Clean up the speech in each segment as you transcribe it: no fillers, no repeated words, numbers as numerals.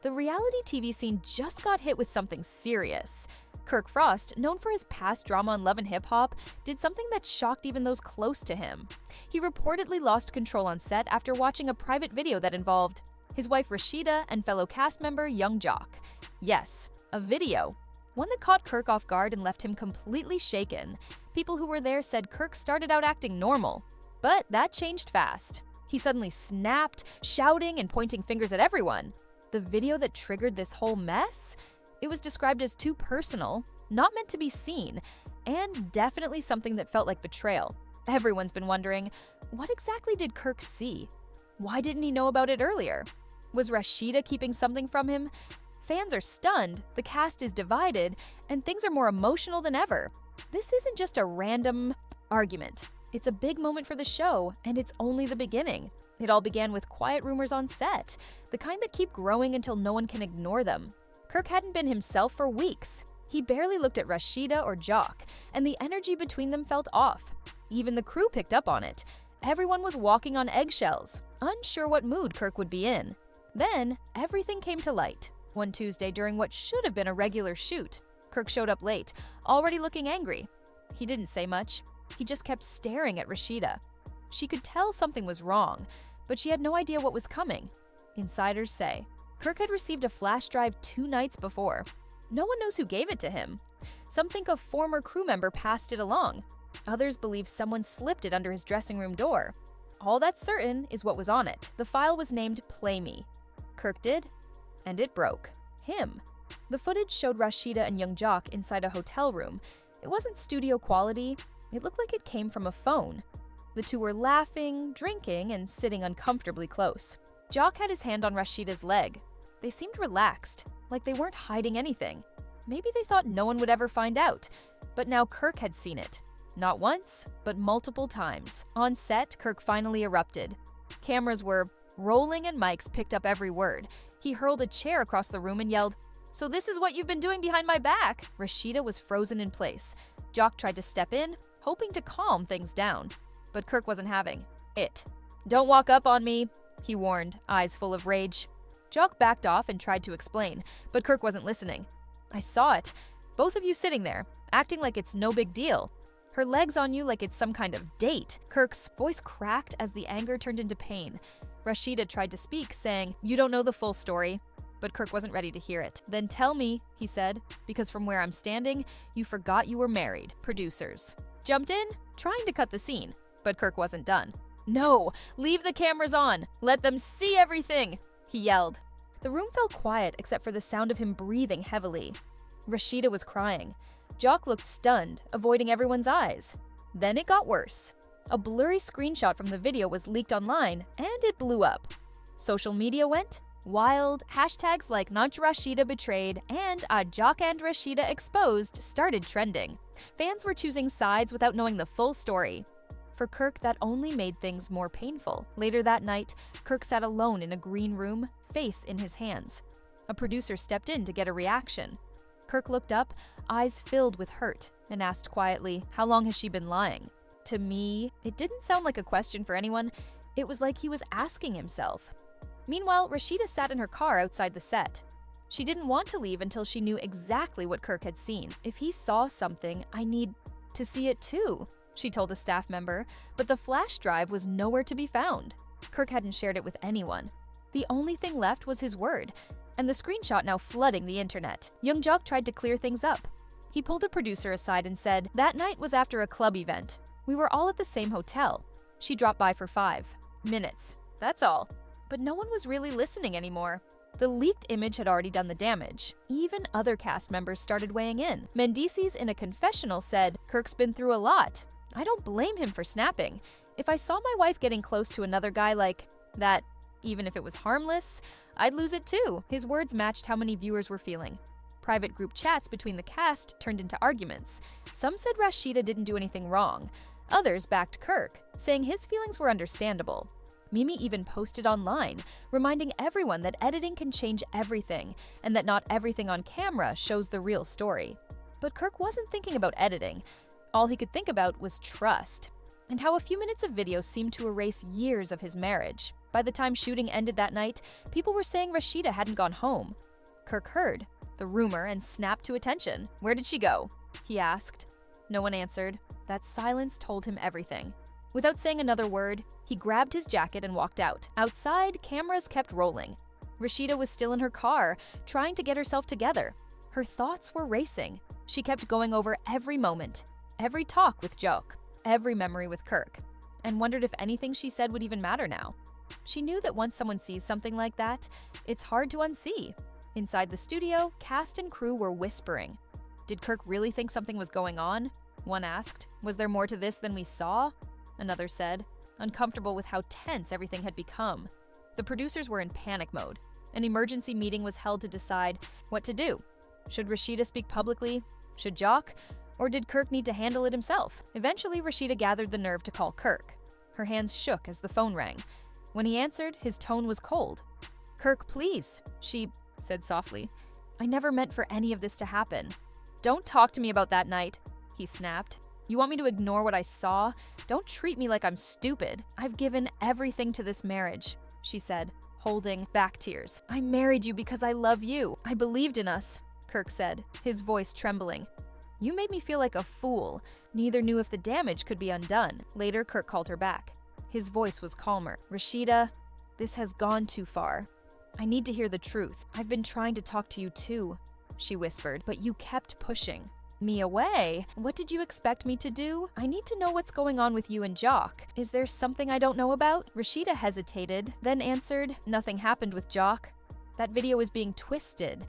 The reality TV scene just got hit with something serious. Kirk Frost, known for his past drama on Love and Hip Hop, did something that shocked even those close to him. He reportedly lost control on set after watching a private video that involved his wife Rasheeda and fellow cast member Yung Joc. Yes, a video. One that caught Kirk off guard and left him completely shaken. People who were there said Kirk started out acting normal, but that changed fast. He suddenly snapped, shouting and pointing fingers at everyone. The video that triggered this whole mess? It was described as too personal, not meant to be seen, and definitely something that felt like betrayal. Everyone's been wondering, what exactly did Kirk see? Why didn't he know about it earlier? Was Rasheeda keeping something from him? Fans are stunned, the cast is divided, and things are more emotional than ever. This isn't just a random argument. It's a big moment for the show, and it's only the beginning. It all began with quiet rumors on set, the kind that keep growing until no one can ignore them. Kirk hadn't been himself for weeks. He barely looked at Rasheeda or Joc, and the energy between them felt off. Even the crew picked up on it. Everyone was walking on eggshells, unsure what mood Kirk would be in. Then, everything came to light. One Tuesday during what should have been a regular shoot, Kirk showed up late, already looking angry. He didn't say much. He just kept staring at Rasheeda. She could tell something was wrong, but she had no idea what was coming. Insiders say Kirk had received a flash drive 2 nights before. No one knows who gave it to him. Some think a former crew member passed it along. Others believe someone slipped it under his dressing room door. All that's certain is what was on it. The file was named Play Me. Kirk did, and it broke him. The footage showed Rasheeda and Yung Joc inside a hotel room. It wasn't studio quality. It looked like it came from a phone. The two were laughing, drinking, and sitting uncomfortably close. Joc had his hand on Rasheeda's leg. They seemed relaxed, like they weren't hiding anything. Maybe they thought no one would ever find out, but now Kirk had seen it. Not once, but multiple times. On set, Kirk finally erupted. Cameras were rolling and mics picked up every word. He hurled a chair across the room and yelled, "So this is what you've been doing behind my back!" Rasheeda was frozen in place. Joc tried to step in, hoping to calm things down. But Kirk wasn't having it. "Don't walk up on me," he warned, eyes full of rage. Joc backed off and tried to explain, but Kirk wasn't listening. "I saw it. Both of you sitting there, acting like it's no big deal. Her leg's on you like it's some kind of date." Kirk's voice cracked as the anger turned into pain. Rasheeda tried to speak, saying, "You don't know the full story." But Kirk wasn't ready to hear it. "Then tell me," he said, "because from where I'm standing, you forgot you were married." Producers jumped in, trying to cut the scene, but Kirk wasn't done. "No, leave the cameras on. Let them see everything," he yelled. The room fell quiet except for the sound of him breathing heavily. Rasheeda was crying. Joc looked stunned, avoiding everyone's eyes. Then it got worse. A blurry screenshot from the video was leaked online, and it blew up. Social media went wild. Hashtags like "Not Rasheeda Betrayed" and "Joc and Rasheeda Exposed" started trending. Fans were choosing sides without knowing the full story. For Kirk, that only made things more painful. Later that night, Kirk sat alone in a green room, face in his hands. A producer stepped in to get a reaction. Kirk looked up, eyes filled with hurt, and asked quietly, "How long has she been lying?" To me, it didn't sound like a question for anyone. It was like he was asking himself. Meanwhile, Rasheeda sat in her car outside the set. She didn't want to leave until she knew exactly what Kirk had seen. "If he saw something, I need to see it too," she told a staff member, but the flash drive was nowhere to be found. Kirk hadn't shared it with anyone. The only thing left was his word, and the screenshot now flooding the internet. Yung Joc tried to clear things up. He pulled a producer aside and said, "That night was after a club event. We were all at the same hotel. She dropped by for 5 minutes. That's all." But no one was really listening anymore. The leaked image had already done the damage. Even other cast members started weighing in. Mendices in a confessional said, "Kirk's been through a lot. I don't blame him for snapping. If I saw my wife getting close to another guy like that, even if it was harmless, I'd lose it too." His words matched how many viewers were feeling. Private group chats between the cast turned into arguments. Some said Rasheeda didn't do anything wrong. Others backed Kirk, saying his feelings were understandable. Mimi even posted online, reminding everyone that editing can change everything, and that not everything on camera shows the real story. But Kirk wasn't thinking about editing. All he could think about was trust, and how a few minutes of video seemed to erase years of his marriage. By the time shooting ended that night, people were saying Rasheeda hadn't gone home. Kirk heard the rumor and snapped to attention. "Where did she go?" he asked. No one answered. That silence told him everything. Without saying another word, he grabbed his jacket and walked out. Outside, cameras kept rolling. Rasheeda was still in her car, trying to get herself together. Her thoughts were racing. She kept going over every moment, every talk with Joc, every memory with Kirk, and wondered if anything she said would even matter now. She knew that once someone sees something like that, it's hard to unsee. Inside the studio, cast and crew were whispering. Did Kirk really think something was going on? One asked. Was there more to this than we saw? Another said, uncomfortable with how tense everything had become. The producers were in panic mode. An emergency meeting was held to decide what to do. Should Rasheeda speak publicly? Should Joc? Or did Kirk need to handle it himself? Eventually, Rasheeda gathered the nerve to call Kirk. Her hands shook as the phone rang. When he answered, his tone was cold. "Kirk, please," she said softly. "I never meant for any of this to happen." "Don't talk to me about that night," he snapped. "You want me to ignore what I saw? Don't treat me like I'm stupid. I've given everything to this marriage," she said, holding back tears. "I married you because I love you. I believed in us," Kirk said, his voice trembling. "You made me feel like a fool. Neither knew if the damage could be undone." Later, Kirk called her back. His voice was calmer. "Rasheeda, this has gone too far. I need to hear the truth. I've been trying to talk to you too," she whispered, "but you kept pushing me away. What did you expect me to do? I need to know what's going on with you and Joc. Is there something I don't know about?" Rasheeda hesitated, then answered, "Nothing happened with Joc. That video is being twisted.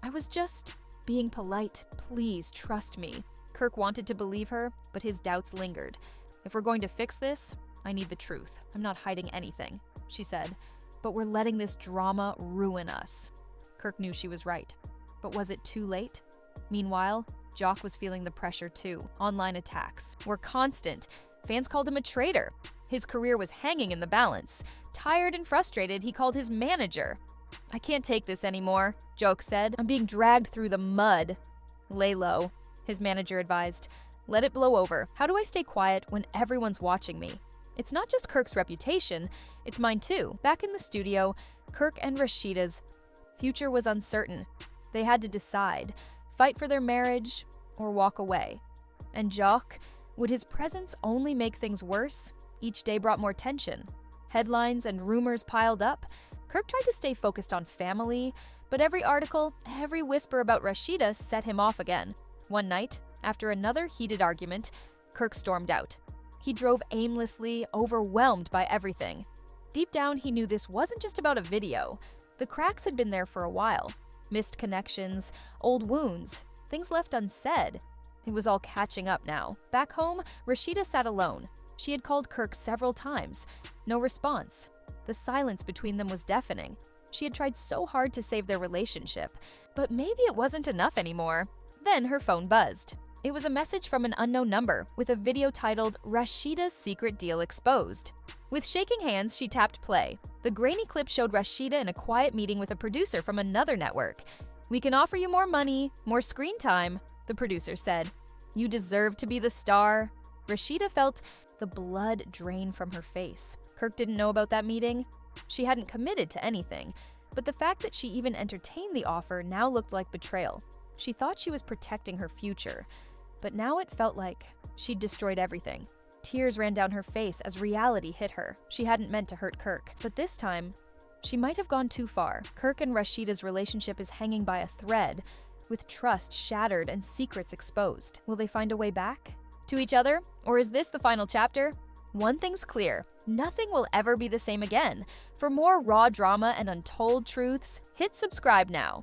I was just being polite. Please trust me." Kirk wanted to believe her, but his doubts lingered. "If we're going to fix this, I need the truth. I'm not hiding anything," she said. "But we're letting this drama ruin us." Kirk knew she was right. But was it too late? Meanwhile, Joc was feeling the pressure too. Online attacks were constant. Fans called him a traitor. His career was hanging in the balance. Tired and frustrated, he called his manager. "I can't take this anymore," Joc said. "I'm being dragged through the mud." "Lay low," his manager advised. "Let it blow over. How do I stay quiet when everyone's watching me?" It's not just Kirk's reputation, it's mine too. Back in the studio, Kirk and Rasheeda's future was uncertain. They had to decide, fight for their marriage or walk away. And Joc, would his presence only make things worse? Each day brought more tension. Headlines and rumors piled up. Kirk tried to stay focused on family, but every article, every whisper about Rasheeda set him off again. One night, after another heated argument, Kirk stormed out. He drove aimlessly, overwhelmed by everything. Deep down, he knew this wasn't just about a video. The cracks had been there for a while. Missed connections, old wounds, things left unsaid. It was all catching up now. Back home, Rasheeda sat alone. She had called Kirk several times. No response. The silence between them was deafening. She had tried so hard to save their relationship, but maybe it wasn't enough anymore. Then her phone buzzed. It was a message from an unknown number with a video titled "Rasheeda's Secret Deal Exposed." With shaking hands, she tapped play. The grainy clip showed Rasheeda in a quiet meeting with a producer from another network. "We can offer you more money, more screen time," the producer said. "You deserve to be the star." Rasheeda felt the blood drain from her face. Kirk didn't know about that meeting. She hadn't committed to anything, but the fact that she even entertained the offer now looked like betrayal. She thought she was protecting her future, but now it felt like she'd destroyed everything. Tears ran down her face as reality hit her. She hadn't meant to hurt Kirk, but this time, she might have gone too far. Kirk and Rasheeda's relationship is hanging by a thread, with trust shattered and secrets exposed. Will they find a way back to each other? Or is this the final chapter? One thing's clear, nothing will ever be the same again. For more raw drama and untold truths, hit subscribe now.